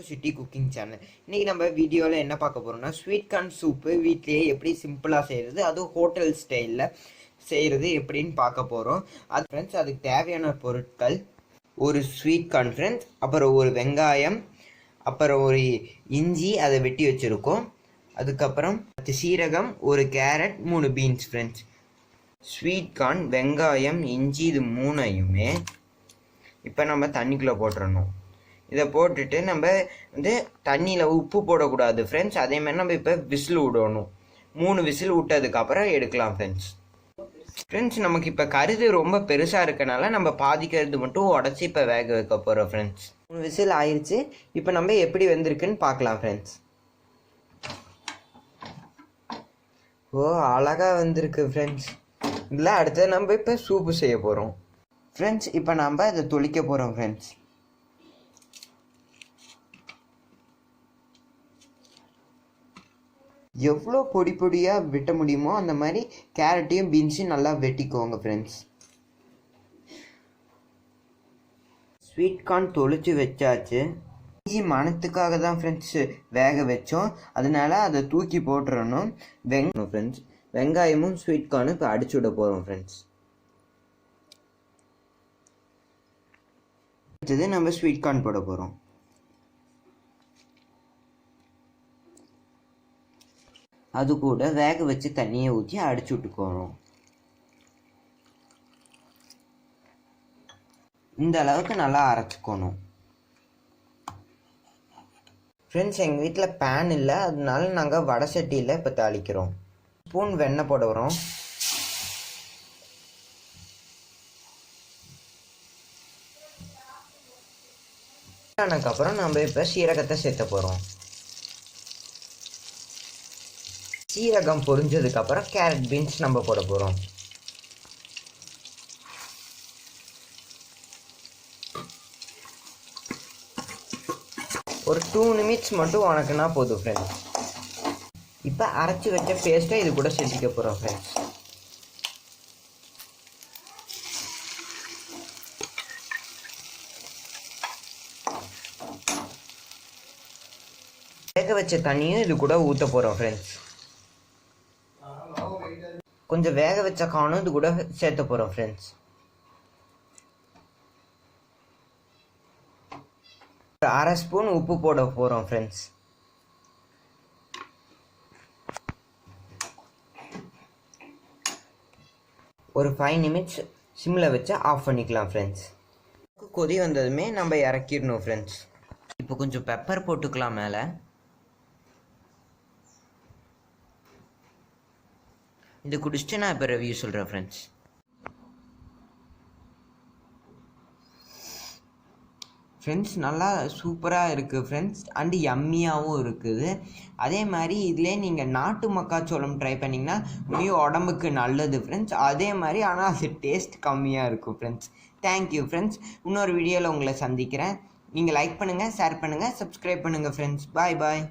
City cooking channel. இன்றைக்கி நம்ம வீடியோவில் என்ன பார்க்க போகிறோம்னா ஸ்வீட் கார்ன் சூப்பு வீட்லேயே எப்படி சிம்பிளாக செய்கிறது, அதுவும் ஹோட்டல் ஸ்டைலில் செய்கிறது எப்படின்னு பார்க்க போகிறோம். அது ஃப்ரெண்ட்ஸ், அதுக்கு தேவையான பொருட்கள் ஒரு ஸ்வீட் கார்ன் ஃப்ரெண்ட்ஸ், அப்புறம் ஒரு வெங்காயம், அப்புறம் ஒரு இஞ்சி அதை வெட்டி வச்சுருக்கோம், அதுக்கப்புறம் 10 சீரகம், ஒரு carrot, 3 beans friends. Sweet corn, வெங்காயம், இஞ்சி இது மூணையுமே இப்போ நம்ம தண்ணிக்குள்ளே போட்டுடணும். இதை போட்டுட்டு நம்ம தண்ணியில் உப்பு போடக்கூடாது ஃப்ரெண்ட்ஸ். அதேமாதிரி நம்ம இப்போ விசில் விடணும். 3 விசில் விட்டதுக்கப்புறம் எடுக்கலாம் ஃப்ரெண்ட்ஸ். நமக்கு இப்போ கருது ரொம்ப பெருசாக இருக்கனால நம்ம பாதி கருது மட்டும் உடச்சி இப்போ வேக வைக்க போகிறோம் ஃப்ரெண்ட்ஸ். 3 விசில் ஆயிடுச்சு. இப்போ நம்ம எப்படி வெந்திருக்குன்னு பார்க்கலாம் ஃப்ரெண்ட்ஸ். ஓ, அழகாக வந்திருக்கு ஃப்ரெண்ட்ஸ். இதில் அடுத்தது நம்ம இப்போ சூப்பு செய்ய போகிறோம் ஃப்ரெண்ட்ஸ். இப்போ நம்ம இதை தொளிக்க போகிறோம் ஃப்ரெண்ட்ஸ். எவ்வளோ பொடி பொடியாக வெட்ட முடியுமோ அந்த மாதிரி கேரட்டையும் பீன்ஸையும் நல்லா வெட்டிக்கோங்க ஃப்ரெண்ட்ஸ். ஸ்வீட் கார்ன் தொளிச்சு வச்சாச்சு. இஞ்சி மணத்துக்காக தான் ஃப்ரெண்ட்ஸ் வேக வச்சோம், அதனால அதை தூக்கி போட்டுறணும். ஃப்ரெண்ட்ஸ், வெங்காயமும் ஸ்வீட் கார்னும் இப்போ அடிச்சு விட போகிறோம் ஃப்ரெண்ட்ஸ். அடுத்தது நம்ம ஸ்வீட் கார்ன் போட போகிறோம். அது கூட வேக வச்சு தண்ணியை ஊற்றி அடிச்சு விட்டுக்கணும். இந்த அளவுக்கு நல்லா அரைச்சிக்கணும் ஃப்ரெண்ட்ஸ். எங்கள் வீட்டில் பேன் இல்லை, அதனால நாங்கள் வடை சட்டியில் இப்போ தாளிக்கிறோம். ஸ்பூன் வெண்ணெய் போட வரோம். ஆனதுக்கப்புறம் நம்ம இப்போ சீரகத்தை சேர்த்த போகிறோம். சீரகம் பொரிஞ்சதுக்கப்புறம் கேரட் பீன்ஸ் நம்ம போட போகிறோம். ஒரு 2 நிமிட்ஸ் மட்டும் வணக்குனா போதும் ஃப்ரெண்ட்ஸ். இப்போ அரைச்சி வச்ச பேஸ்ட்டை இது கூட சேர்த்திக்க போகிறோம் ஃப்ரெண்ட்ஸ். வேக வச்ச தண்ணியும் இது கூட ஊற்ற போகிறோம் ஃப்ரெண்ட்ஸ். கொஞ்சம் வேக வச்ச கார்னும் இது கூட சேர்த்த போகிறோம் ஃப்ரெண்ட்ஸ். ஒரு 1/2 ஸ்பூன் உப்பு போட போகிறோம் ஃப்ரெண்ட்ஸ். ஒரு 5 நிமிட்ஸ் சிம்மில் வச்சு ஆஃப் பண்ணிக்கலாம் ஃப்ரெண்ட்ஸ். கொதி வந்ததுமே நம்ம இறக்கிடணும் ஃப்ரெண்ட்ஸ். இப்போ கொஞ்சம் பெப்பர் போட்டுக்கலாம் மேலே. இது குடிச்சிட்டு நான் இப்போ ரிவ்யூ சொல்கிறேன் ஃப்ரெண்ட்ஸ். ஃப்ரெண்ட்ஸ், நல்லா சூப்பராக இருக்குது ஃப்ரெண்ட்ஸ், அண்டு யம்மியாகவும் இருக்குது. அதே மாதிரி இதிலே நீங்கள் நாட்டு மக்காச்சோளம் ட்ரை பண்ணிங்கன்னா இன்னும் உடம்புக்கு நல்லது ஃப்ரெண்ட்ஸ். அதே மாதிரி ஆனால் அது டேஸ்ட் கம்மியாக இருக்கும் ஃப்ரெண்ட்ஸ். Thank you friends. இன்னொரு வீடியோவில் உங்களை சந்திக்கிறேன். நீங்கள் லைக் பண்ணுங்கள், ஷேர் பண்ணுங்கள், சப்ஸ்கிரைப் பண்ணுங்கள் ஃப்ரெண்ட்ஸ். பாய் பாய்.